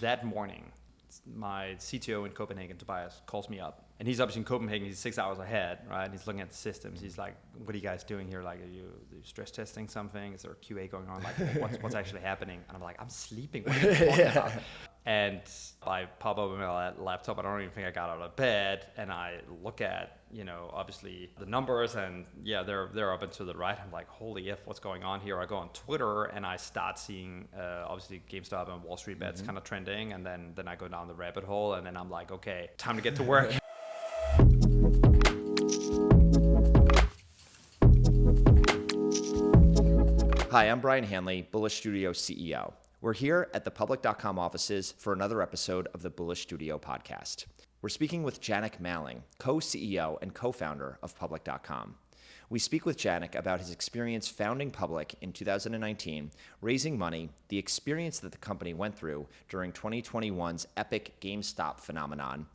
that morning, my CTO in Copenhagen, Tobias, calls me up. And he's obviously in Copenhagen, he's 6 hours ahead, right? And he's looking at the systems. He's like, what are you guys doing here? Like, are you stress testing something? Is there a QA going on? Like, what's actually happening? And I'm like, I'm sleeping. What are you talking about? And I pop up my laptop. I don't even think I got out of bed. And I look at, obviously the numbers, and yeah, they're up and to the right. I'm like, holy F, what's going on here? I go on Twitter and I start seeing, obviously GameStop and Wall Street bets kind of trending. And then I go down the rabbit hole, and then I'm like, okay, time to get to work. Hi, I'm Brian Hanley, Bullish Studio CEO. We're here at the Public.com offices for another episode of the Bullish Studio Podcast. We're speaking with Jannick Malling, co-CEO and co-founder of Public.com. We speak with Jannick about his experience founding Public in 2019, raising money, the experience that the company went through during 2021's epic GameStop phenomenon,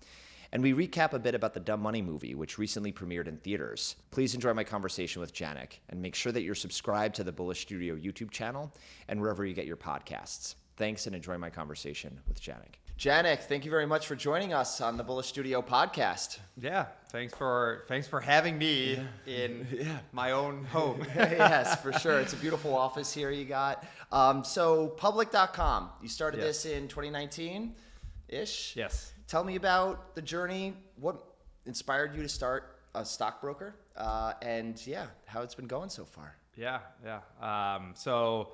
and we recap a bit about the Dumb Money movie, which recently premiered in theaters. Please enjoy my conversation with Jannick, and make sure that you're subscribed to the Bullish Studio YouTube channel and wherever you get your podcasts. Thanks, and enjoy my conversation with Jannick. Jannick, thank you very much for joining us on the Bullish Studio Podcast. Yeah, thanks for having me in my own home. Yes, for sure. It's a beautiful office here you got. So Public.com, you started this in 2019-ish? Yes. Tell me about the journey. What inspired you to start a stockbroker? And how it's been going so far. Yeah. So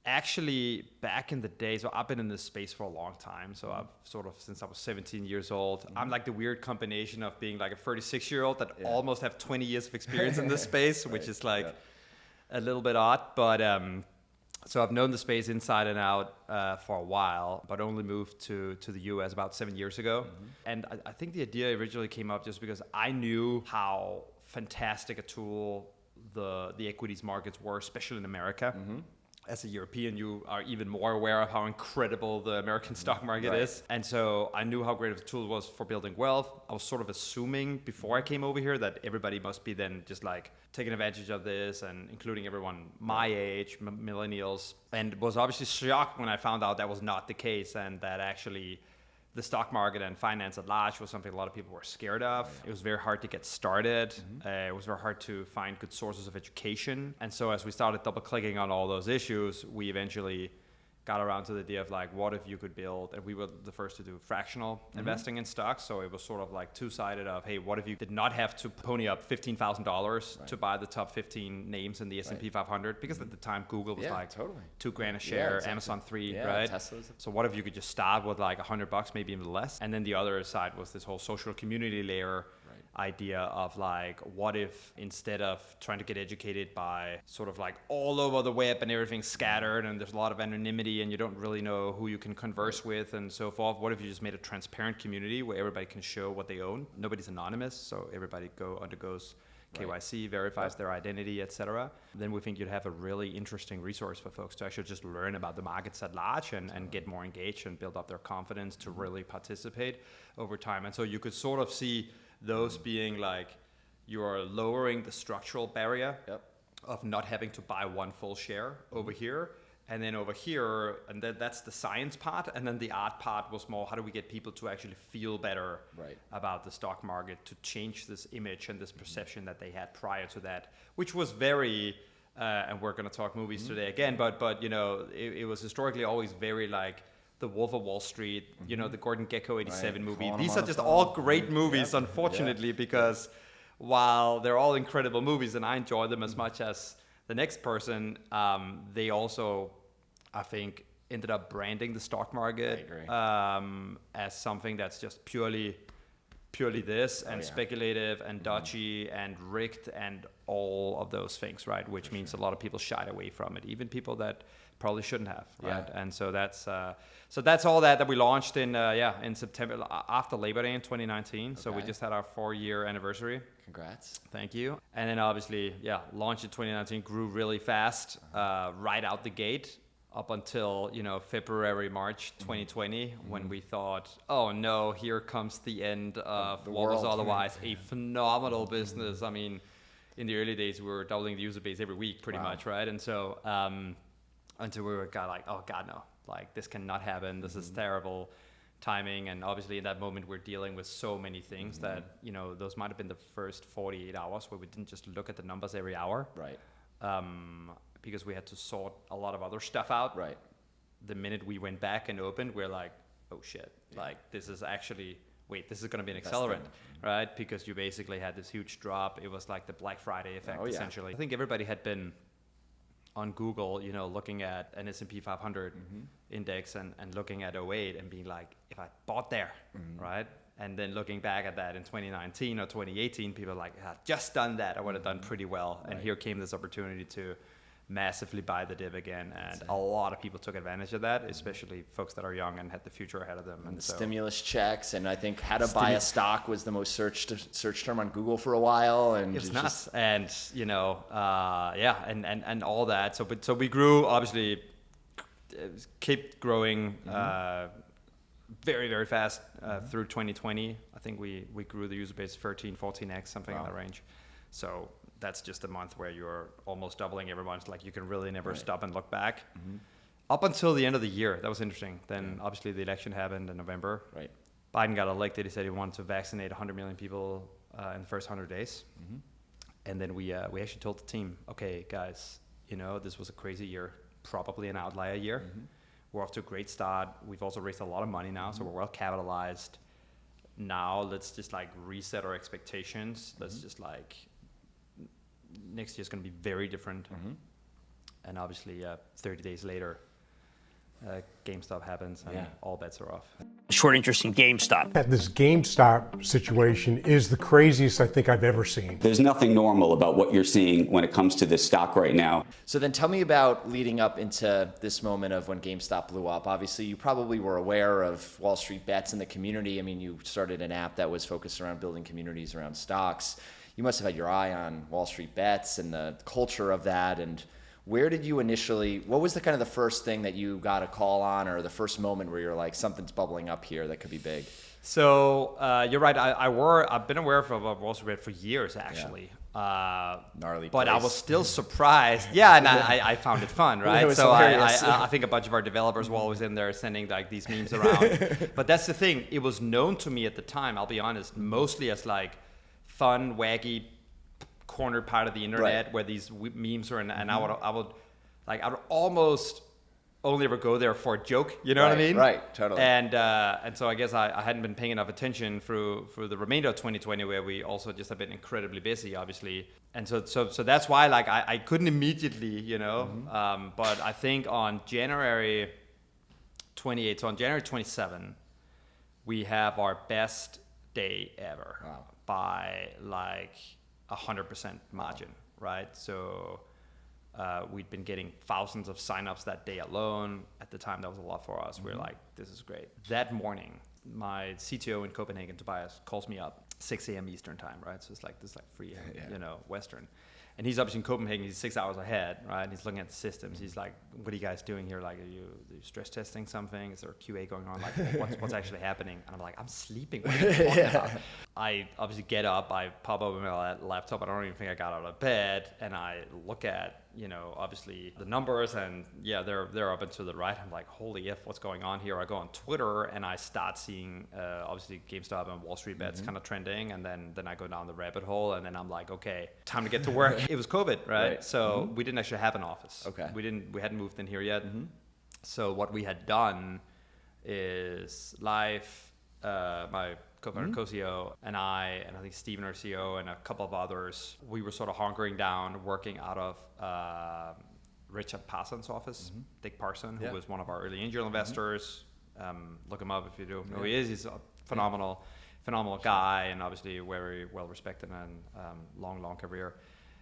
actually, back in the day, so I've been in this space for a long time. So I've sort of, since I was 17 years old, I'm like the weird combination of being like a 36-year-old that almost have 20 years of experience in this space, which is like a little bit odd. But so I've known the space inside and out for a while, but only moved to the US about 7 years ago. And I think the idea originally came up just because I knew how fantastic a tool the equities markets were, especially in America. As a European, you are even more aware of how incredible the American stock market is. And so I knew how great of a tool it was for building wealth. I was sort of assuming before I came over here that everybody must be then just like taking advantage of this, and including everyone my age, millennials. And was obviously shocked when I found out that was not the case, and that actually the stock market and finance at large was something a lot of people were scared of. It was very hard to get started. It was very hard to find good sources of education. And so as we started double clicking on all those issues, we eventually got around to the idea of like, what if you could build, and we were the first to do fractional investing in stocks. So it was sort of like two-sided of, hey, what if you did not have to pony up $15,000 to buy the top 15 names in the S&P 500? Because at the time, Google was like $2,000 a share, Amazon $3, right? Tesla's. So what if you could just start with like $100, maybe even less? And then the other side was this whole social community layer idea of like, what if instead of trying to get educated by sort of like all over the web and everything's scattered and there's a lot of anonymity and you don't really know who you can converse with and so forth, what if you just made a transparent community where everybody can show what they own? Nobody's anonymous, so everybody undergoes KYC, verifies their identity, etc. Then we think you'd have a really interesting resource for folks to actually just learn about the markets at large and get more engaged and build up their confidence to really participate over time. And so you could sort of see those being like, you are lowering the structural barrier of not having to buy one full share over here. And then over here, and that's the science part. And then the art part was more, how do we get people to actually feel better about the stock market, to change this image and this perception that they had prior to that, which was very, and we're going to talk movies today again, but it was historically always very like, The Wolf of Wall Street, the Gordon Gekko 87 movie. These are just all great movies, unfortunately, because while they're all incredible movies and I enjoy them as much as the next person, they also, I think, ended up branding the stock market as something that's just purely this and speculative and dodgy and rigged and all of those things, right? Which means a lot of people shied away from it, even people that probably shouldn't have, right? And so that's all that we launched in September after Labor Day in 2019. So we just had our 4-year anniversary. Congrats. Thank you. And then obviously, launched in 2019, grew really fast right out the gate up until February, March 2020, when we thought, oh no, here comes the end of what was otherwise a phenomenal business. I mean, in the early days, we were doubling the user base every week, pretty much, right? And so until we got like, oh God, no, like this cannot happen. This is terrible timing. And obviously in that moment, we're dealing with so many things that, those might have been the first 48 hours where we didn't just look at the numbers every hour. Right. Because we had to sort a lot of other stuff out. Right. The minute we went back and opened, we're like, oh shit, like this is actually, this is going to be an accelerant, right? Because you basically had this huge drop. It was like the Black Friday effect, essentially. I think everybody had been on Google, looking at an S&P 500 index and looking at '08 and being like, if I bought there, right? And then looking back at that in 2019 or 2018, people are like, just done that, I would have done pretty well. Right. And here came this opportunity to massively buy the dip again, and a lot of people took advantage of that, especially folks that are young and had the future ahead of them. And so, stimulus checks, and I think how to buy a stock was the most search term on Google for a while, and it was nuts. And and all that. So we grew, obviously, kept growing very, very fast through 2020. I think we grew the user base 14x, something in that range. So that's just a month where you're almost doubling every month. Like you can really never stop and look back. Up until the end of the year, that was interesting. Then obviously the election happened in November. Right. Biden got elected. He said he wanted to vaccinate 100 million people in the first 100 days. And then we actually told the team, okay, guys, this was a crazy year, probably an outlier year. We're off to a great start. We've also raised a lot of money now, so we're well capitalized. Now let's just like reset our expectations. Let's just like, next year's going to be very different. And obviously 30 days later, GameStop happens and all bets are off. Short interest in GameStop. This GameStop situation is the craziest I think I've ever seen. There's nothing normal about what you're seeing when it comes to this stock right now. So then tell me about leading up into this moment of when GameStop blew up. Obviously, you probably were aware of Wall Street Bets in the community. I mean, you started an app that was focused around building communities around stocks. You must have had your eye on Wall Street Bets and the culture of that. And where did you what was the kind of the first thing that you got a call on, or the first moment where you're like, something's bubbling up here that could be big? So you're right. I've been aware of Wall Street Bet for years, actually. Gnarly but place. I was still surprised. And I found it fun, right? It so I think a bunch of our developers were always in there sending like these memes around. But that's the thing. It was known to me at the time, I'll be honest, mostly as like fun, wacky, cornered part of the internet where these memes are, and I would almost only ever go there for a joke, you know what I mean? Right, totally. And so I guess I hadn't been paying enough attention through the remainder of 2020, where we also just have been incredibly busy, obviously. And so that's why like I couldn't immediately, but I think on January 28th, so on January 27th, we have our best day ever by like 100% margin, right? So we'd been getting thousands of signups that day alone. At the time, that was a lot for us. We were like, this is great. That morning, my CTO in Copenhagen, Tobias, calls me up 6 a.m. Eastern time, right? So it's like, this is like 3 a.m., Western. And he's obviously in Copenhagen, he's 6 hours ahead, right? And he's looking at the systems. He's like, what are you guys doing here? Like, are you stress testing something? Is there a QA going on? Like, what's actually happening? And I'm like, I'm sleeping. What are you talking about? I obviously get up, I pop open my laptop. I don't even think I got out of bed. And I look at, obviously the numbers, and they're up and to the right. I'm like, holy F, what's going on here? I go on Twitter and I start seeing, obviously GameStop and Wall Street Bets kind of trending. And then I go down the rabbit hole, and then I'm like, okay, time to get to work. It was COVID, right? So we didn't actually have an office. Okay. We hadn't moved in here yet. So what we had done is my co-founder, co-CEO, and I think Steven, our CEO, and a couple of others, we were sort of hunkering down, working out of Richard Parsons' office, Dick Parson, who was one of our early angel investors. Look him up if you don't know who he is. He's a phenomenal guy, and obviously very well respected and long career.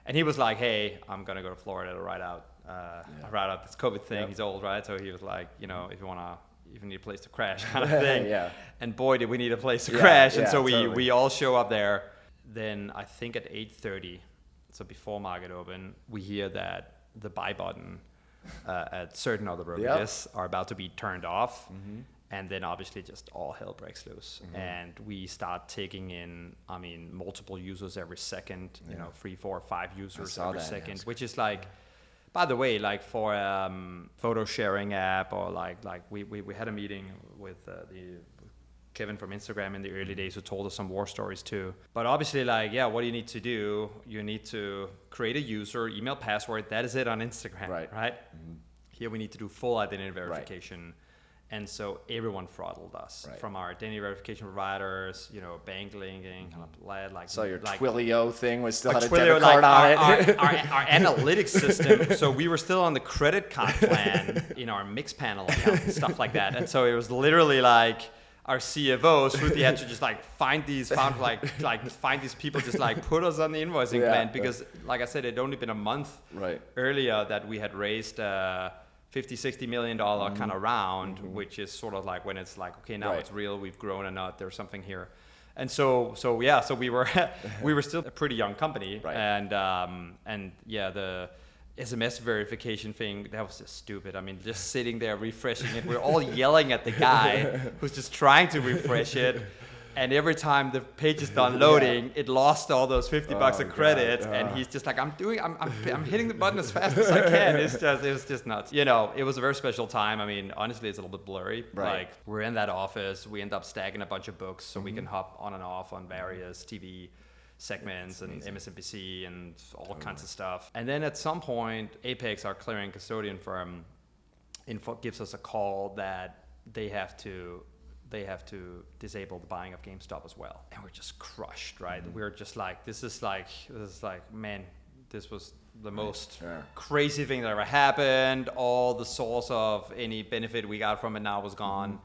And he was like, hey, I'm going to go to Florida to ride out this COVID thing. He's old, right? So he was like, if you need a place to crash kind of thing. And boy, did we need a place to crash. And so we all show up there. Then I think at 8:30, so before market open, we hear that the buy button at certain other brokerages are about to be turned off. And then obviously just all hell breaks loose. And we start taking in, multiple users every second, 3, 4, 5 users every second, which is like By the way, like for photo sharing app, or like we had a meeting with the Kevin from Instagram in the early days, who told us some war stories too. But obviously, like, yeah, what do you need to do? You need to create a user, email, password. That is it on Instagram, right? Mm-hmm. Here we need to do full identity verification. Right. And so everyone throttled us, from our identity verification providers, bank linking, kind of like. So your Twilio thing was still had a Twilio, debit card on it. Our analytics system. So we were still on the credit card plan in our mix panel account and stuff like that. And so it was literally like our CFOs who had to just like find these people, just like put us on the invoicing plan, because like I said, it'd only been a month earlier that we had raised $50-60 million kind of round, which is sort of like when it's like, okay, now it's real, we've grown enough, there's something here. And so we were we were still a pretty young company, and the SMS verification thing, that was just stupid. I mean, just sitting there refreshing it, we're all yelling at the guy who's just trying to refresh it. And every time the page is done loading, it lost all those $50 of credit, and he's just like, I'm hitting the button as fast as I can. It was just nuts. It was a very special time. I mean, honestly, it's a little bit blurry. Like, we're in that office, we end up stacking a bunch of books so we can hop on and off on various TV segments and MSNBC and all kinds of stuff. And then at some point, Apex, our clearing custodian firm, gives us a call that they have to disable the buying of GameStop as well. And we're just crushed, right? We're just like, this is like, man, this was the most crazy thing that ever happened. All the source of any benefit we got from it now was gone.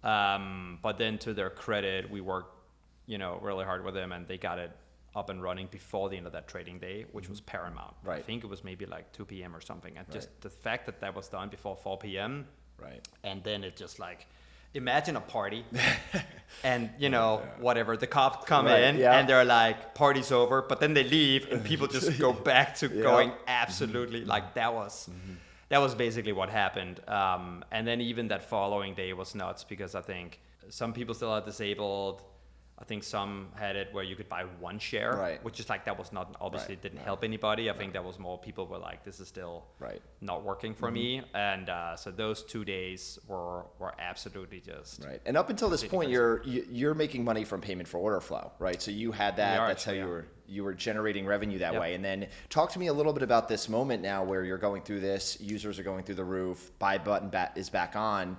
But then to their credit, we worked, really hard with them, and they got it up and running before the end of that trading day, which was paramount. I think it was maybe like 2 p.m. or something. And just the fact that was done before 4 p.m. And then it just like, imagine a party and, whatever, the cops come in and they're like, party's over, but then they leave and people just go back to going absolutely like that was basically what happened. And then even that following day was nuts, because I think some people still are disabled. I think some had it where you could buy one share, which is like, that was not, obviously didn't help anybody. I think that was more, people were like, this is still not working for me. And so those 2 days were absolutely just. And up until this point, you're making money from payment for order flow, right? So you had that, that's how you were generating revenue that way. And then talk to me a little bit about this moment now where you're going through this, users are going through the roof, buy button is back on.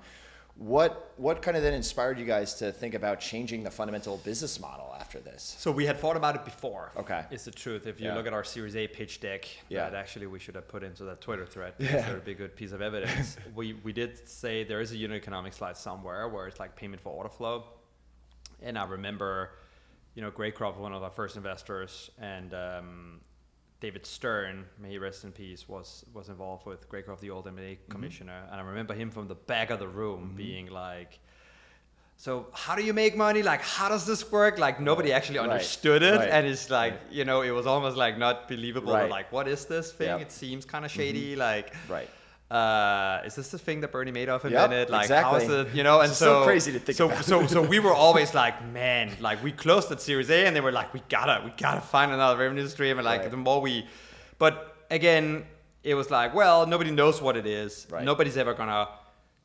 What kind of then inspired you guys to think about changing the fundamental business model after this? So we had thought about it before. Okay. It's the truth. If you look at our Series A pitch deck, that actually we should have put into that Twitter thread, because that would be a good piece of evidence. we did say there is a unit economic slide somewhere where it's like payment for order flow. And I remember, Graycroft, one of our first investors, and David Stern, may he rest in peace, was involved with Graycroft, the old M&A commissioner. And I remember him from the back of the room being like, so how do you make money? Like, how does this work? Like, nobody actually understood it. And it's like, it was almost like not believable. Like, what is this thing? It seems kind of shady. Like, is this the thing that Bernie Madoff invented? Like, how is it, and it's so crazy to think about. So we were always like, man, like, we closed at Series A and they were like, we gotta find another revenue stream. And like, the more but again, it was like, well, nobody knows what it is. Nobody's ever gonna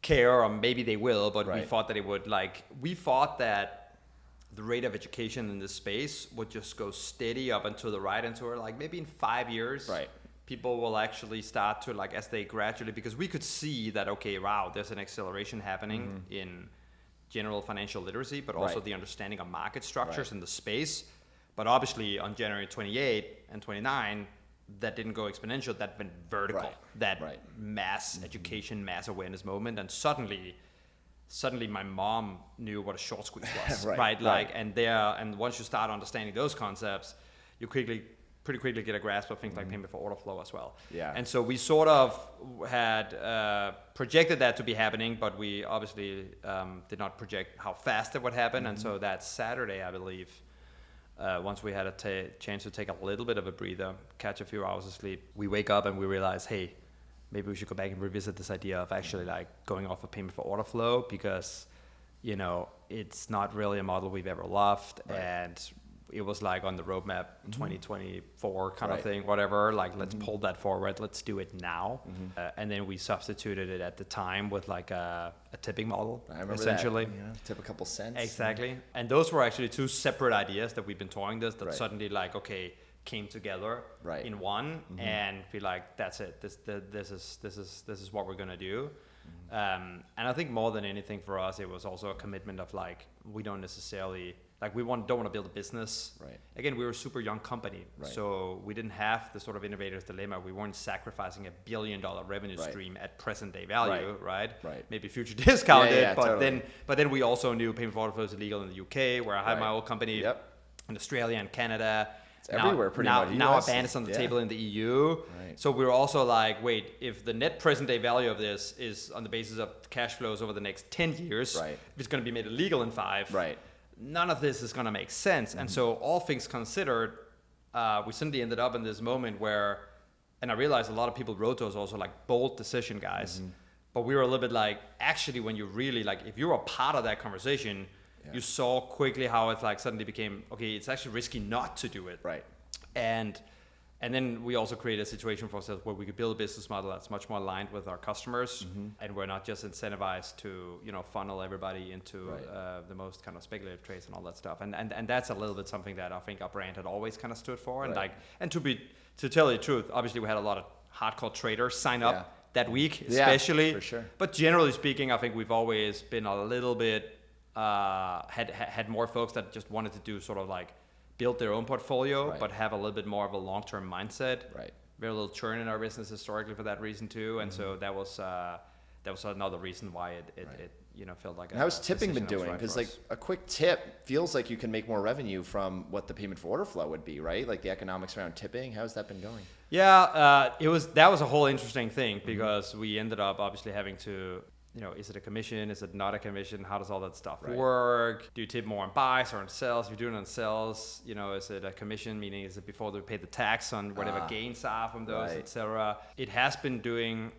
care, or maybe they will, but we thought that it would, we thought that the rate of education in this space would just go steady up and to the right, and so we're like, maybe in 5 years, people will actually start to, like, as they gradually, because we could see that, okay, wow, there's an acceleration happening in general financial literacy, but also the understanding of market structures in the space. But obviously on January 28 and 29, that didn't go exponential, that went vertical, mass education, mass awareness moment. And suddenly my mom knew what a short squeeze was, and once you start understanding those concepts, you pretty quickly get a grasp of things like payment for order flow as well. And so we sort of had projected that to be happening, but we obviously did not project how fast it would happen. And so that Saturday, I believe, once we had a chance to take a little bit of a breather, catch a few hours of sleep, we wake up and we realize, hey, maybe we should go back and revisit this idea of actually like going off of payment for order flow, because, it's not really a model we've ever loved. And it was like on the roadmap 2024 kind of thing, whatever, like let's pull that forward, let's do it now. And then we substituted it at the time with like a tipping model, I remember essentially. that. Yeah, tip a couple cents. Exactly. And those were actually two separate ideas that we've been toying this that Right. suddenly like, okay, came together Right. in one and be like, that's it. This is what we're going to do. And I think more than anything for us, it was also a commitment of like, we don't necessarily, like don't want to build a business. Right. Again, we were a super young company. Right. So we didn't have the sort of innovator's dilemma. We weren't sacrificing $1 billion revenue Right. stream at present day value, right? Right. Maybe future discounted, Yeah, but totally. then we also knew payment for order flow is illegal in the UK, where I had Right. my old company Yep. in Australia and Canada. It's everywhere pretty much. Now a US, ban is on the yeah. table in the EU. Right. So we're also like, wait, if the net present day value of this is on the basis of cash flows over the next 10 years, Right. if it's going to be made illegal in 5, Right. none of this is going to make sense. And so all things considered, we suddenly ended up in this moment where, and I realized a lot of people wrote those also like bold decision guys, but we were a little bit like, actually, when you really like, if you were a part of that conversation, you saw quickly how it like suddenly became, okay, it's actually risky not to do it. Right. And then we also created a situation for ourselves where we could build a business model that's much more aligned with our customers, and we're not just incentivized to funnel everybody into Right. the most kind of speculative trades and all that stuff. And that's a little bit something that I think our brand had always kind of stood for. And Right. to tell you the truth, obviously we had a lot of hardcore traders sign up Yeah. that week, Yeah, especially. for sure. But generally speaking, I think we've always been a little bit had more folks that just wanted to do sort of like build their own portfolio, Right. but have a little bit more of a long-term mindset. Right. Very little churn in our business historically for that reason too, and so that was another reason why it felt like. And how's tipping been decision that was doing? right Because for like us. a quick tip feels like you can make more revenue from what the payment for order flow would be, right? Like the economics around tipping. How's that been going? Yeah, that was a whole interesting thing because we ended up obviously having to, is it a commission? Is it not a commission? How does all that stuff Right. work? Do you tip more on buys or on sells? If you're doing it on sells, is it a commission? Meaning, is it before they pay the tax on whatever gains are from those, Right. etc.? It has been doing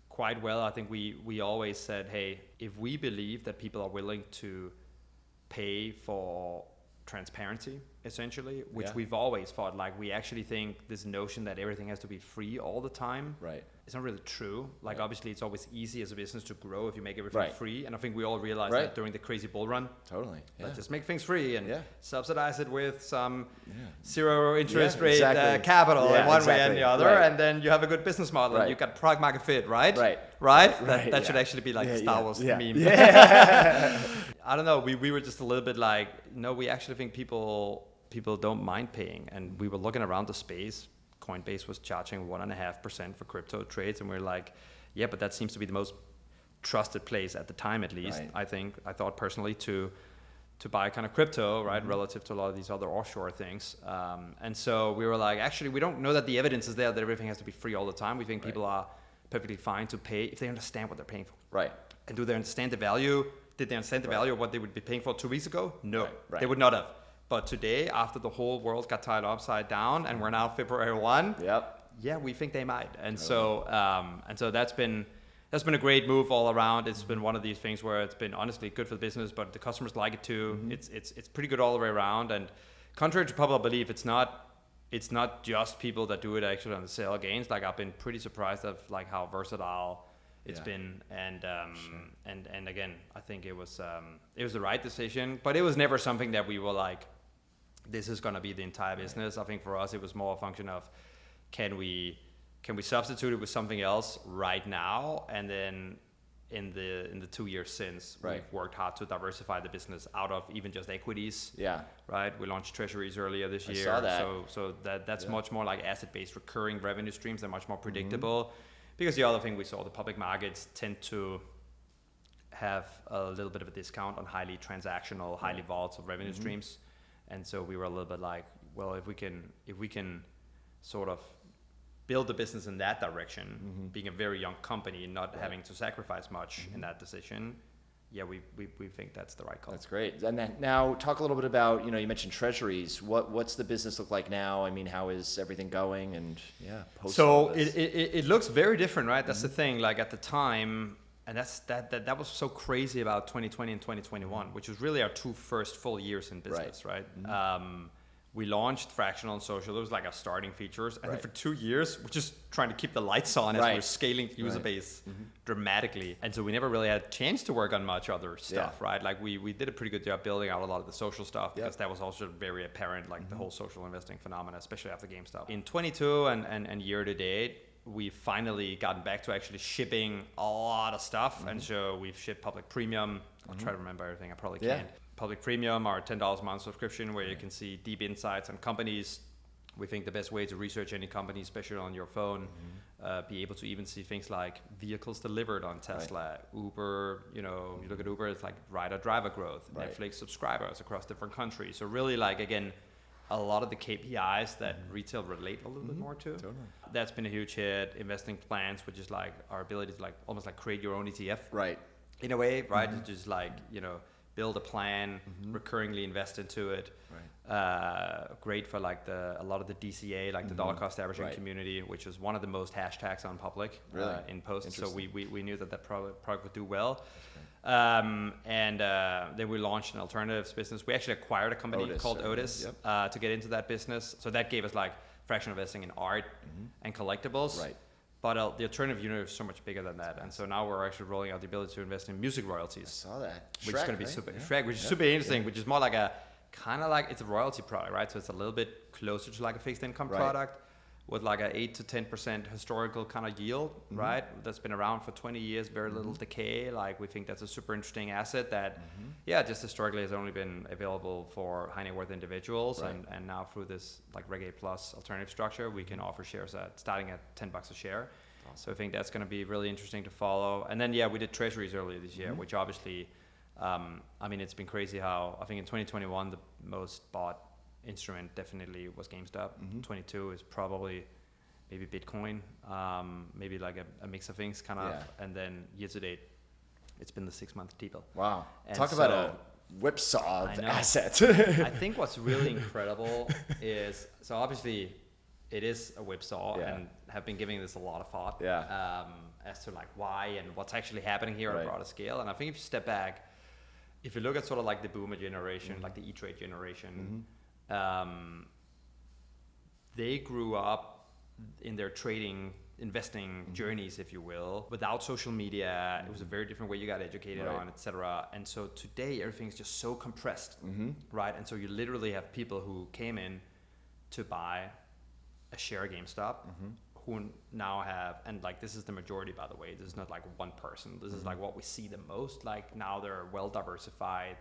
quite well. I think we always said, hey, if we believe that people are willing to pay for transparency, essentially, which Yeah. we've always thought, like we actually think this notion that everything has to be free all the time, Right. it's not really true. Like Right. obviously it's always easy as a business to grow if you make everything Right. free. And I think we all realized Right. that during the crazy bull run. Totally. Yeah. Let's just make things free and Yeah. subsidize it with some zero interest Yeah, rate exactly. capital Yeah, in one way and exactly. the other, Right. and then you have a good business model Right. and you got product market fit, right? Right. Right? Right, That should yeah. actually be like Yeah, the Star yeah, Wars yeah. meme. Yeah. I don't know. We were just a little bit like, no, we actually think people don't mind paying, and we were looking around the space. Coinbase was charging 1.5% for crypto trades, and we're like, yeah, but that seems to be the most trusted place at the time, at least. Right. I thought personally to buy kind of crypto, right, relative to a lot of these other offshore things. And so we were like, actually, we don't know that the evidence is there that everything has to be free all the time. We think people are perfectly fine to pay if they understand what they're paying for. Right. And do they understand the value? Did they understand the value of what they would be paying for 2 weeks ago? No, Right. they would not have. But today, after the whole world got tied upside down, and we're now February 1, Yep. yeah, we think they might. And so that's been a great move all around. It's been one of these things where it's been honestly good for the business, but the customers like it too. It's pretty good all the way around. And contrary to popular belief, it's not just people that do it actually on the sale gains. Like I've been pretty surprised of like how versatile it's been. And and again, I think it was the right decision, but it was never something that we were like, this is going to be the entire business. I think for us, it was more a function of, can we substitute it with something else right now? And then in the 2 years since, we've worked hard to diversify the business out of even just equities. Yeah. Right. We launched treasuries earlier this year. saw that. So that's much more like asset-based recurring revenue streams. They're much more predictable. Because the other thing we saw, the public markets tend to have a little bit of a discount on highly transactional, highly volatile revenue streams. And so we were a little bit like, well, if we can sort of build the business in that direction, being a very young company, not having to sacrifice much in that decision, yeah, we think that's the right call. That's great. And then now talk a little bit about, you mentioned treasuries. What's the business look like now? I mean, how is everything going? And post all So this. it looks very different, right? That's the thing. Like at the time, and that was so crazy about 2020 and 2021, which was really our two first full years in business, right? We launched fractional and social. It was like our starting features. And then for 2 years, we're just trying to keep the lights on as we're scaling the user base dramatically. And so we never really had a chance to work on much other stuff, right? Like we did a pretty good job building out a lot of the social stuff because that was also very apparent, like the whole social investing phenomena, especially after GameStop. In 22 and year to date, we've finally gotten back to actually shipping a lot of stuff. And so we've shipped public premium. I'll try to remember everything. I probably can't. Public premium, our $10 a month subscription, where you can see deep insights on companies. We think the best way to research any company, especially on your phone, be able to even see things like vehicles delivered on Tesla, Uber. You look at Uber, it's like rider-driver growth, Netflix subscribers across different countries. So really, like, again, a lot of the KPIs that retail relate a little bit more to. Totally. That's been a huge hit. Investing plans, which is like our ability to like almost like create your own ETF. Right. In a way, right? To just like, build a plan, recurringly invest into it. Right. Great for like a lot of the DCA, like the dollar cost averaging community, which is one of the most hashtags on public in posts. So we knew that product would do well. And then we launched an alternatives business. We actually acquired a company called Otis to get into that business. So that gave us like fractional investing in art and collectibles. Right. But the alternative universe is so much bigger than that. And so now we're actually rolling out the ability to invest in music royalties. I saw that. Which is going to be super, Shrek, which is super interesting, which is more like it's a royalty product, right? So it's a little bit closer to like a fixed income product with like a 8 to 10% historical kind of yield, right? That's been around for 20 years, very little decay. Like we think that's a super interesting asset that, just historically has only been available for high net worth individuals. Right. And now through this like Reg A Plus alternative structure, we can offer shares starting at $10 a share. Awesome. So I think that's going to be really interesting to follow. And then, we did treasuries earlier this year, which obviously, it's been crazy how I think in 2021, the most bought instrument definitely was GameStop. 22 is probably maybe Bitcoin, maybe like a mix of things kind of. And then year to date, it's been the 6-month T-bill. Wow. And talk about a whipsaw of assets. I think what's really incredible is, so obviously it is a whipsaw and have been giving this a lot of thought as to like why and what's actually happening here on a broader scale. And I think if you step back, if you look at sort of like the boomer generation, like the E-Trade generation, they grew up in their trading, investing journeys, if you will, without social media. It was a very different way you got educated on, etc. And so today everything's just so compressed, right? And so you literally have people who came in to buy a share of GameStop, who now have, and like this is the majority, by the way, this is not like one person, this is like what we see the most. Like now they're well diversified,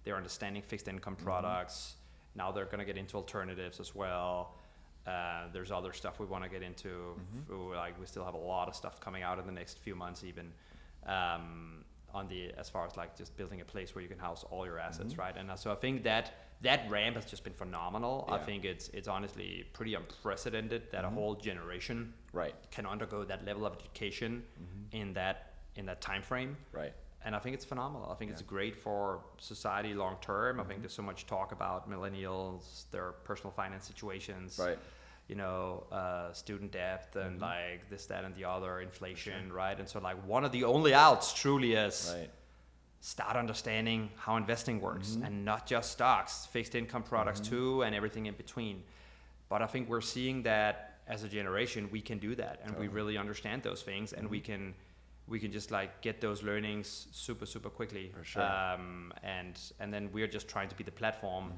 they're understanding fixed income products. Now they're going to get into alternatives as well. There's other stuff we want to get into. Like we still have a lot of stuff coming out in the next few months, even as far as like just building a place where you can house all your assets, right? And so I think that ramp has just been phenomenal. I think it's honestly pretty unprecedented that a whole generation can undergo that level of education in that time frame. Right. And I think it's phenomenal. I think it's great for society long term. I think there's so much talk about millennials, their personal finance situations, student debt and like this, that, and the other, inflation, right? And so like one of the only outs truly is start understanding how investing works and not just stocks, fixed income products too, and everything in between. But I think we're seeing that as a generation, we can do that, and we really understand those things, and we can just like get those learnings super, super quickly. For sure. And then we're just trying to be the platform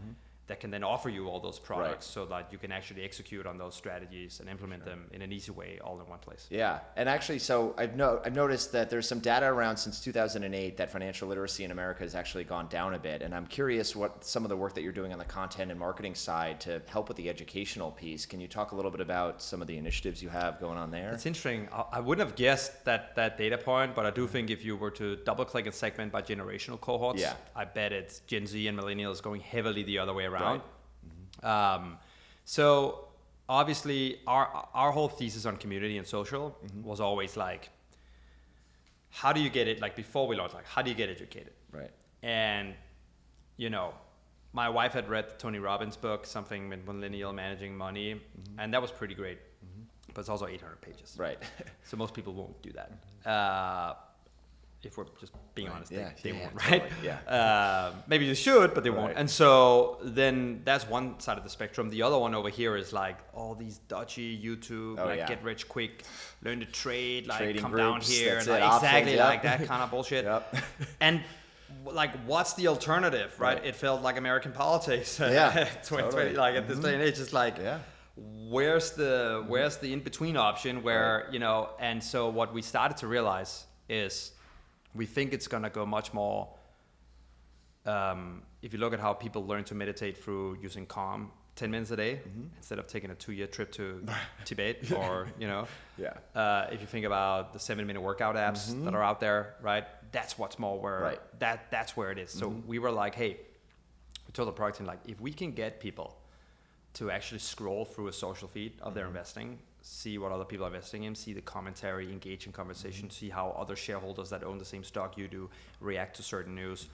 that can then offer you all those products so that you can actually execute on those strategies and implement them in an easy way all in one place. Yeah, and actually, so I've noticed that there's some data around since 2008 that financial literacy in America has actually gone down a bit, and I'm curious what some of the work that you're doing on the content and marketing side to help with the educational piece. Can you talk a little bit about some of the initiatives you have going on there? It's interesting. I wouldn't have guessed that data point, but I do think if you were to double click and segment by generational cohorts, I bet it's Gen Z and millennials going heavily the other way around. Right. So obviously our whole thesis on community and social was always like, how do you get it, like before we launched, like how do you get educated? Right. And my wife had read Tony Robbins' book, something with millennial managing money, and that was pretty great, but it's also 800 pages. Right. So most people won't do that. if we're just being honest, Yeah, they yeah, won't, totally. right? Yeah. Maybe they should, but they won't. Right. And so then that's one side of the spectrum. The other one over here is like all these dodgy YouTube, get rich quick, learn to trade, like Trading come groups, down here, that's and it, like, options, exactly yep. like that kind of bullshit. Yep. And like, what's the alternative, right? It felt like American politics. Yeah, 2020, totally. like at this day and age, it's like, where's the in between option where And so what we started to realize is we think it's gonna go much more. If you look at how people learn to meditate through using Calm 10 minutes a day instead of taking a 2-year trip to Tibet, or if you think about the 7-minute workout apps that are out there, right? That's what's more where that's where it is. So we were like, hey, we told the product team, like, if we can get people to actually scroll through a social feed of their investing, see what other people are investing in, see the commentary, engage in conversation, see how other shareholders that own the same stock you do react to certain news,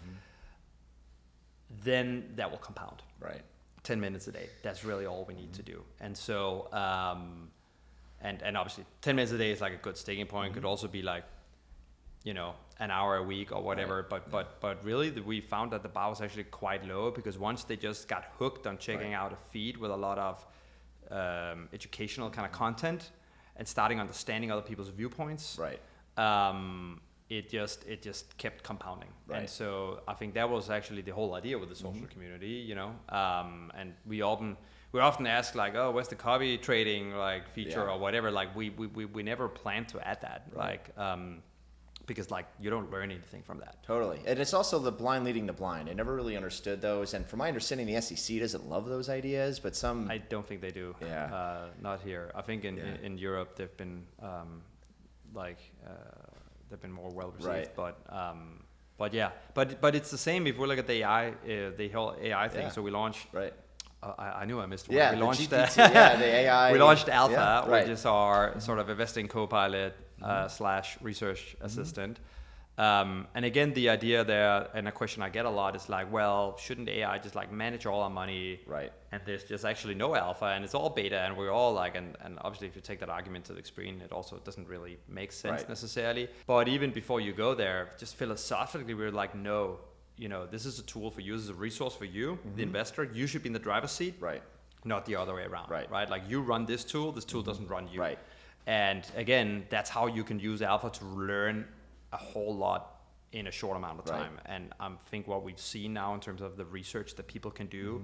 then that will compound. Right. 10 minutes a day. That's really all we need to do. And so, and obviously 10 minutes a day is like a good sticking point. Could also be like, an hour a week or whatever. Right. But really we found that the bar was actually quite low, because once they just got hooked on checking out a feed with a lot of educational kind of content and starting understanding other people's viewpoints, it just kept compounding. Right. And so I think that was actually the whole idea with the social community, and we often ask like, oh, where's the copy trading like feature or whatever? Like we never planned to add that, because like you don't learn anything from that. Totally. And it's also the blind leading the blind. I never really understood those. And from my understanding, the SEC doesn't love those ideas, but some... I don't think they do. Yeah. Not here. I think in Europe they've been they've been more well received. Right. But it's the same if we look at the AI, the whole AI thing. So we launched... Right. I knew I missed one. Yeah, we launched the AI. We launched Alpha, which is our sort of investing co-pilot / research assistant. And again, the idea there, and a question I get a lot is like, well, shouldn't AI just like manage all our money? Right. And there's just actually no alpha, and it's all beta, and we're all like, and obviously if you take that argument to the extreme, it also doesn't really make sense necessarily. But even before you go there, just philosophically, we're like, no. This is a tool for you, this is a resource for you, the investor. You should be in the driver's seat, not the other way around, right? Like you run this tool doesn't run you. Right. And again, that's how you can use alpha to learn a whole lot in a short amount of time. And I think what we've seen now in terms of the research that people can do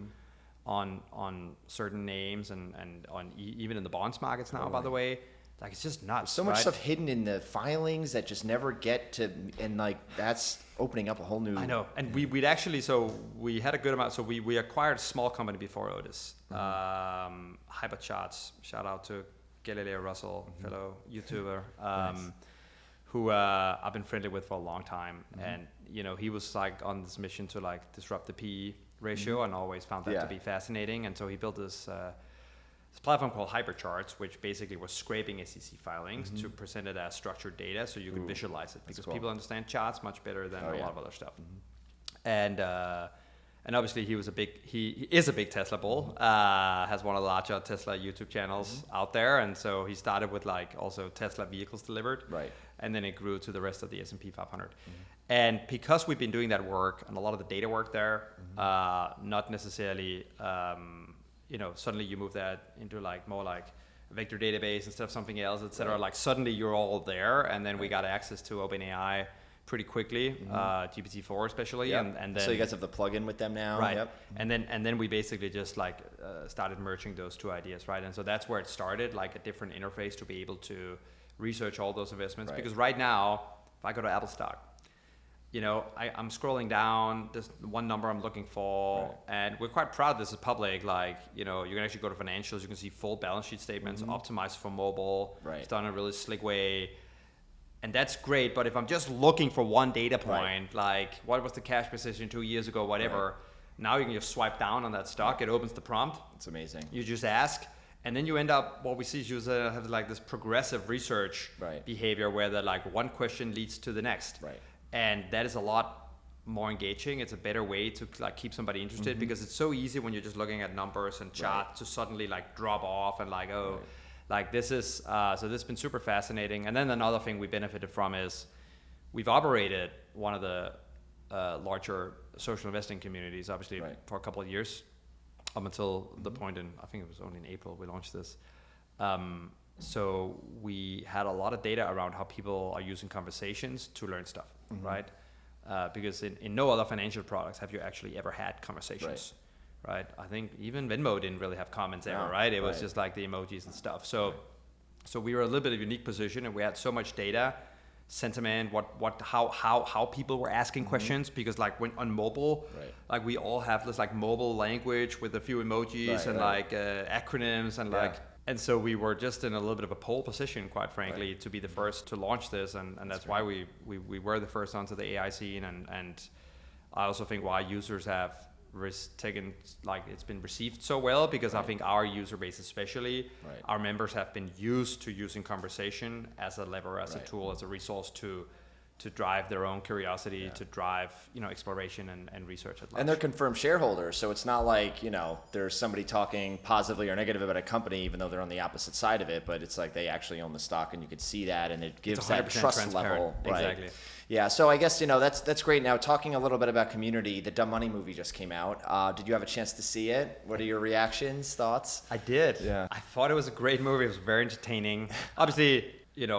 on certain names and on even in the bonds markets now, by the way, like it's just nuts. There's so much stuff hidden in the filings that just never get to, and like that's opening up a whole new... I know. And we'd actually, so we had a good amount. So we acquired a small company before Otis, Hypercharts. Shout out to Galileo Russell, fellow YouTuber, who I've been friendly with for a long time. And, he was like on this mission to like disrupt the PE ratio and always found that to be fascinating. And so he built this platform called Hypercharts, which basically was scraping SEC filings to present it as structured data so you could visualize it, because people understand charts much better than a lot of other stuff. And obviously he is a big Tesla bull, has one of the larger Tesla YouTube channels out there. And so he started with like also Tesla vehicles delivered. Right. And then it grew to the rest of the S&P 500. And because we've been doing that work and a lot of the data work there, not necessarily, suddenly you move that into like more like a vector database instead of something else, et cetera. Like suddenly you're all there. And then we got access to OpenAI pretty quickly, GPT-4 especially, and then so you guys have the plugin with them now, right? And then we basically just like started merging those two ideas, right? And so that's where it started, like a different interface to be able to research all those investments. Because right now, if I go to Apple stock, I'm scrolling down. There's one number I'm looking for, and we're quite proud this is public. Like, you can actually go to financials. You can see full balance sheet statements, optimized for mobile. It's done in a really slick way. And that's great, but if I'm just looking for one data point, like what was the cash position 2 years ago, whatever, now you can just swipe down on that stock. It opens the prompt. It's amazing. You just ask, and then you end up, what we see is you have like this progressive research behavior where the like one question leads to the next. And that is a lot more engaging. It's a better way to like keep somebody interested, because it's so easy when you're just looking at numbers and charts to suddenly like drop off and like, like this is, so this has been super fascinating. And then another thing we benefited from is we've operated one of the larger social investing communities, obviously, for a couple of years, up until the point I think it was only in April we launched this. So we had a lot of data around how people are using conversations to learn stuff, right? Because in no other financial products have you actually ever had conversations, right? I think even Venmo didn't really have comments ever, right? It was just like the emojis and stuff. So we were a little bit of a unique position, and we had so much data, sentiment, how people were asking questions, because like when on mobile, like we all have this like mobile language with a few emojis and like acronyms and like. And so we were just in a little bit of a pole position, quite frankly, to be the first to launch this, and that's why we were the first onto the AI scene, and I also think why users have taken, like, it's been received so well, because I think our user base especially, our members have been used to using conversation as a lever, as a tool, as a resource to drive their own curiosity, to drive, exploration and research at large. And they're confirmed shareholders, so it's not like, there's somebody talking positively or negative about a company, even though they're on the opposite side of it, but it's like they actually own the stock, and you could see that, and it gives that trust level. Exactly. Yeah, so I guess, that's great. Now, talking a little bit about community, the Dumb Money movie just came out. Did you have a chance to see it? What are your reactions, thoughts? I did. Yeah. I thought it was a great movie. It was very entertaining. Obviously,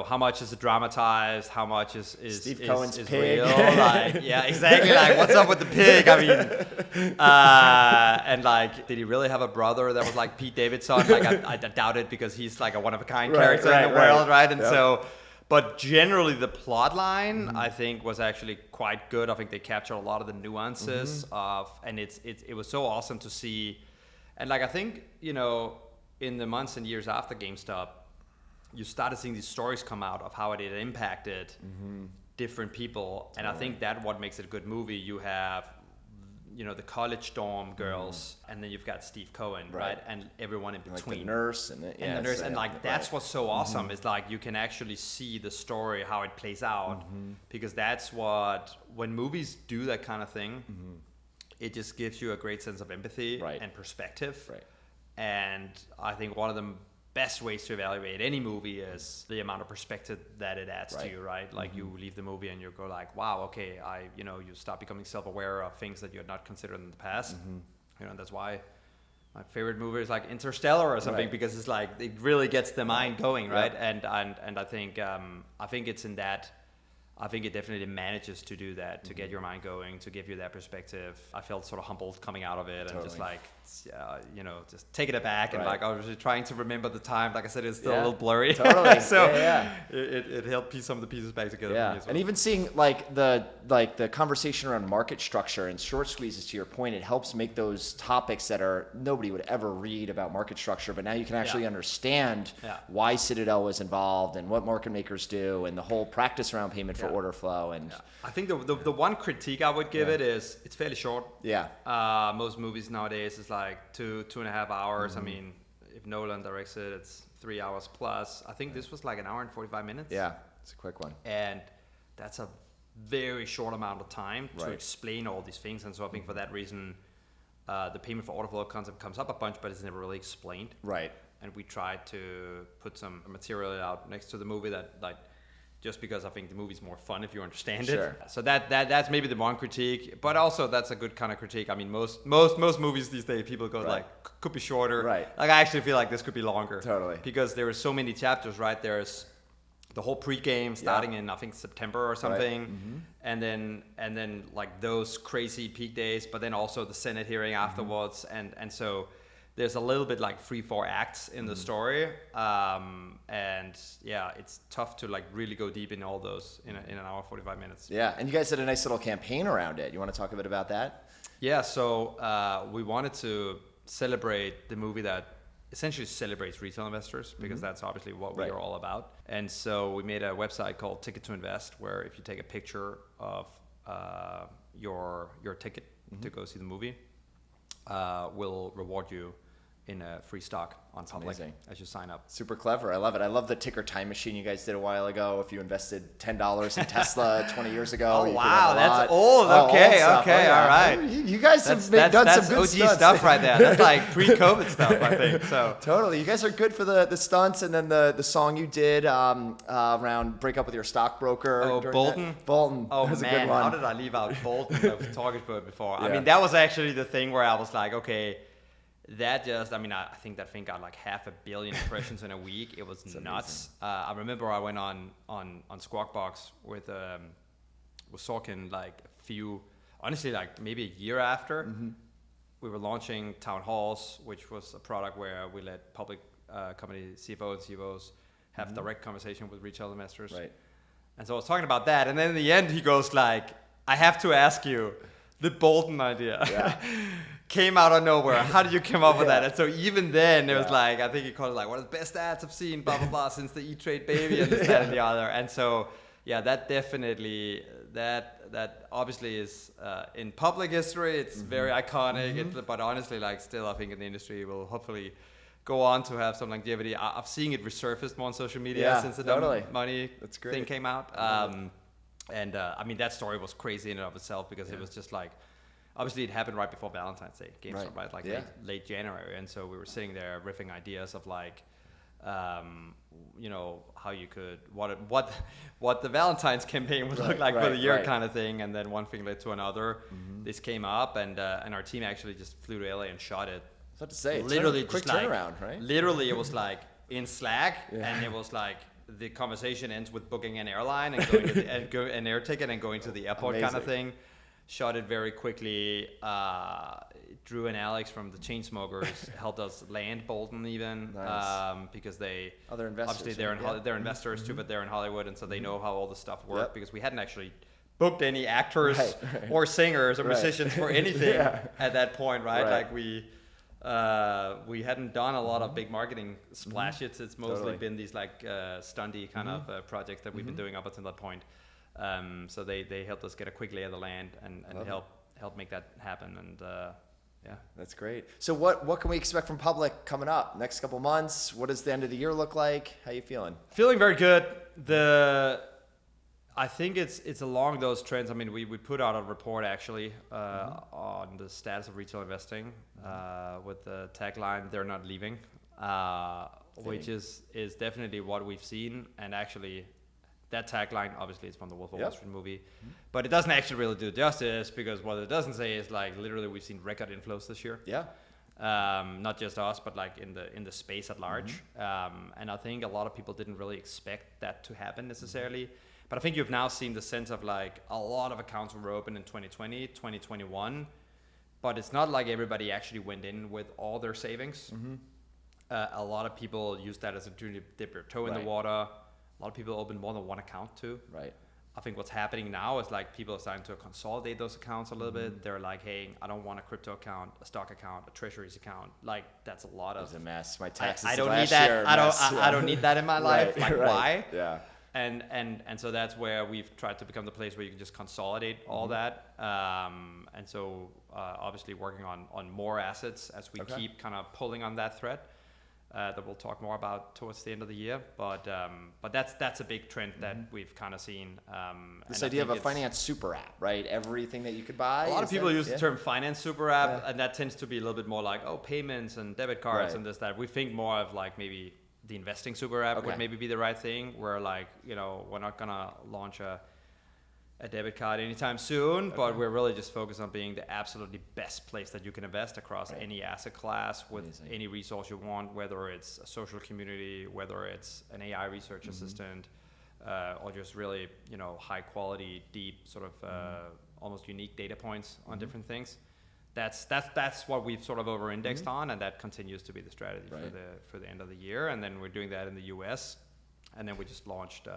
how much is it dramatized? How much is Steve Cohen's pig? Real? Like, yeah, exactly. Like, what's up with the pig? I mean, and like, did he really have a brother that was like Pete Davidson? Like, I doubt it, because he's like a one-of-a-kind character in the world, right? And so, but generally the plot line, I think, was actually quite good. I think they captured a lot of the nuances of, and it was so awesome to see. And like, I think, in the months and years after GameStop, you started seeing these stories come out of how it had impacted different people. And I think that what makes it a good movie. You have, the college dorm girls, and then you've got Steve Cohen, right? And everyone in between. Like the nurse and the nurse. And like, that's what's so awesome, is like, you can actually see the story, how it plays out, because that's what, when movies do that kind of thing, it just gives you a great sense of empathy and perspective. And I think one of the best ways to evaluate any movie is the amount of perspective that it adds to you, right? Like, you leave the movie and you go like, wow, okay, you start becoming self-aware of things that you had not considered in the past. That's why my favorite movie is like Interstellar or something, because it's like, it really gets the mind going, right? And I think it's in that. I think it definitely manages to do that, to get your mind going, to give you that perspective. I felt sort of humbled coming out of it, and just like, just take it back. And like, I was just trying to remember the time. Like I said, it's still a little blurry. Totally. So it helped piece some of the pieces back together. For me as well. And even seeing like the conversation around market structure and short squeezes, to your point, it helps make those topics that nobody would ever read about market structure, but now you can actually understand why Citadel was involved and what market makers do, and the whole practice around payment for order flow. And I think the one critique I would give it is it's fairly short. Most movies nowadays is like 2.5 hours. I mean, if Nolan directs it, it's 3 hours plus. I think this was like 1 hour and 45 minutes. Yeah, it's a quick one. And that's a very short amount of time to explain all these things. And so I think for that reason, the payment for order flow concept comes up a bunch, but it's never really explained. Right. And we tried to put some material out next to the movie that, like, just because I think the movie's more fun if you understand it. So that's maybe the one critique, but also that's a good kind of critique. I mean, most movies these days, people go like, could be shorter. Like, I actually feel like this could be longer. Totally. Because there are so many chapters, right? There's the whole pregame starting in, I think, September or something. And then like those crazy peak days, but then also the Senate hearing afterwards. And so there's a little bit like 3-4 acts in the story, and it's tough to like really go deep in all those in 1 hour 45 minutes. Yeah, and you guys did a nice little campaign around it. You want to talk a bit about that? Yeah, so we wanted to celebrate the movie that essentially celebrates retail investors, because that's obviously what we are all about. And so we made a website called Ticket to Invest, where if you take a picture of your ticket to go see the movie, we'll reward you in free stock on public amazing. as you sign up. Super clever. I love it. I love the ticker time machine you guys did a while ago. If you invested $10 in Tesla 20 years ago. Oh, wow. That's old. Okay. Old Okay. yeah. All right. You guys have done some good OG stunts. stuff right there. That's like pre-COVID stuff, I think. So Totally. You guys are good for the stunts, and then the song you did around break up with your stockbroker. Oh, Bolton? That. Bolton. Oh, that was man. a good one. How did I leave out Bolton? I was talking about it before. Yeah. I mean, that was actually the thing where I was like, okay, that just, I mean, I think that thing got like 500 million impressions in a week. It was nuts. I remember I went on Squawk Box with Sorkin like a few, honestly, like maybe a year after. We were launching Town Halls, which was a product where we let public company CFOs and CEOs have direct conversation with retail investors. Right. And so I was talking about that. And then in the end, he goes like, I have to ask you, the Bolton idea came out of nowhere. How did you come up with that? And so even then, it was like, I think he called it like one of the best ads I've seen, blah, blah, blah, since the E-Trade baby and this, that, and the other. And so, yeah, that definitely, that obviously is in public history. It's very iconic. But honestly, like still, I think in the industry will hopefully go on to have some longevity. I've seen it resurfaced more on social media since the dumb money thing came out. And I mean, that story was crazy in and of itself because it was just like, obviously it happened right before Valentine's Day, GameStop, right? Like late January. And so we were sitting there riffing ideas of like, you know, how you could, what the Valentine's campaign would look like for the year kind of thing. And then one thing led to another. This came up and our team actually just flew to LA and shot it. I was about to say, literally quick just turnaround, right? Literally, it was like in Slack, and it was like the conversation ends with booking an airline and going to an air ticket and going to the airport kind of thing. Shot it very quickly. Drew and Alex from the Chainsmokers helped us land Bolton even because they other investors. Obviously they're investors too, but they're in Hollywood, and so they know how all the stuff works because we hadn't actually booked any actors or singers or musicians for anything at that point, right? Like we hadn't done a lot of big marketing splashes. It's mostly been these like stunty kind of projects that we've been doing up until that point. So they helped us get a quick lay of the land and help make that happen. And that's great. So what can we expect from public coming up next couple months? What does the end of the year look like? How you feeling? Feeling very good. I think it's along those trends. I mean, we put out a report actually on the status of retail investing with the tagline "They're not leaving," which is definitely what we've seen. And actually, that tagline obviously is from the Wolf of Wall Street movie, but it doesn't actually really do justice because what it doesn't say is like literally we've seen record inflows this year. Not just us, but like in the space at large. And I think a lot of people didn't really expect that to happen necessarily. But I think you've now seen the sense of like a lot of accounts were open in 2020, 2021, but it's not like everybody actually went in with all their savings. A lot of people used that as an opportunity to dip their toe in the water. A lot of people opened more than one account too. I think what's happening now is like people are starting to consolidate those accounts a little bit. They're like, hey, I don't want a crypto account, a stock account, a treasuries account. Like that's a lot of. It's a mess. My taxes. I don't need that. I don't need that in my life. Why? And so that's where we've tried to become the place where you can just consolidate all that. And so obviously working on more assets as we keep kind of pulling on that thread that we'll talk more about towards the end of the year. But that's a big trend that we've kind of seen. This idea of a finance super app, right? Everything that you could buy. A lot of people use the term finance super app, and that tends to be a little bit more like, payments and debit cards and this, that. We think more of like maybe the investing super app would maybe be the right thing, where like, we're not gonna launch a debit card anytime soon, but we're really just focused on being the absolutely best place that you can invest across any asset class with any resource you want, whether it's a social community, whether it's an AI research assistant, or just really, high quality, deep sort of almost unique data points on different things. That's what we've sort of over-indexed on, and that continues to be the strategy for the end of the year. And then we're doing that in the US, and then we just launched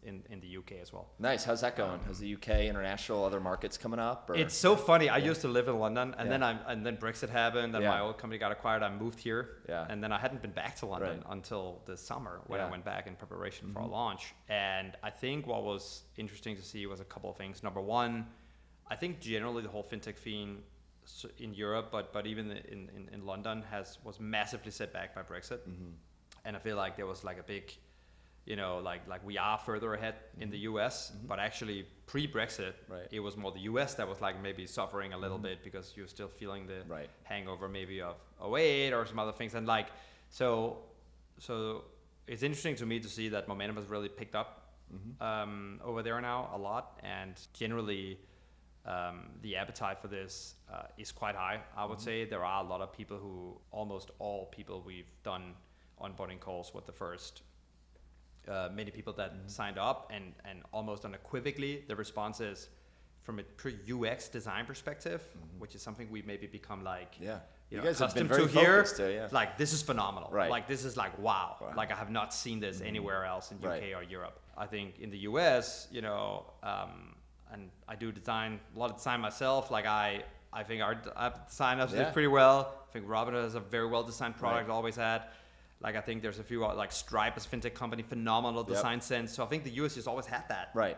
in the UK as well. Nice. How's that going? How's the UK, international, other markets coming up? Or? It's so funny. I used to live in London, and then Brexit happened, and my old company got acquired. I moved here, and then I hadn't been back to London until this summer when I went back in preparation for a launch. And I think what was interesting to see was a couple of things. Number one, I think generally the whole fintech in Europe, but even in London was massively set back by Brexit. And I feel like there was like a big, like we are further ahead in the US, but actually pre-Brexit, it was more the US that was like maybe suffering a little bit because you're still feeling the hangover maybe of 08 or some other things. And like, so it's interesting to me to see that momentum has really picked up over there now a lot. And generally, the appetite for this is quite high. I would say there are a lot of people almost all people we've done onboarding calls with the first many people that signed up, and almost unequivocally the response is from a pure UX design perspective, which is something we maybe become like you guys have been accustomed very to here. focused to, Like this is phenomenal. Right. Like this is like wow. Like I have not seen this anywhere else in UK or Europe. I think in the US, and I do design a lot of design myself. Like I think our design is pretty well. I think Robin has a very well designed product, always had. Like I think there's a few like Stripe as a fintech company, phenomenal design sense. So I think the US has always had that. Right.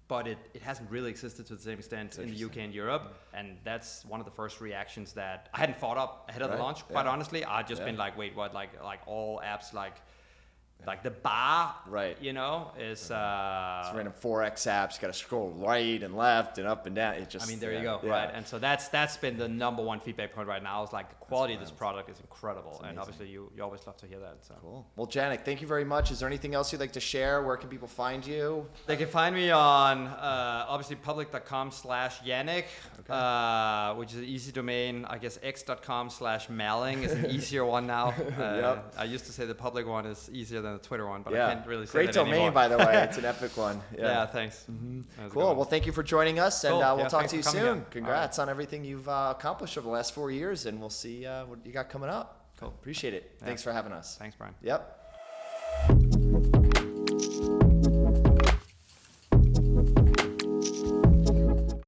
But it hasn't really existed to the same extent in the UK and Europe. And that's one of the first reactions that I hadn't thought up ahead of the launch. Quite honestly, I'd just been like, wait, what? Like all apps like the bar, is it's random Forex apps. Got to scroll right and left and up and down. It just. I mean, there you go, right? And so that's been the number one feedback point right now. Is like the quality of this product is incredible, and obviously you always love to hear that. So cool. Well, Jannick, thank you very much. Is there anything else you'd like to share? Where can people find you? They can find me on obviously public.com/Jannick, which is an easy domain. I guess x.com/Malling is an easier one now. I used to say the public one is easier than the Twitter one, but I can't really say Great that domain, anymore. by the way. It's an epic one. Yeah, thanks. Cool. Well, thank you for joining us, and we'll talk thanks to you for coming soon. in. Congrats on everything you've accomplished over the last 4 years, and we'll see what you got coming up. Cool. Appreciate it. Thanks for having us. Thanks, Brian. Yep.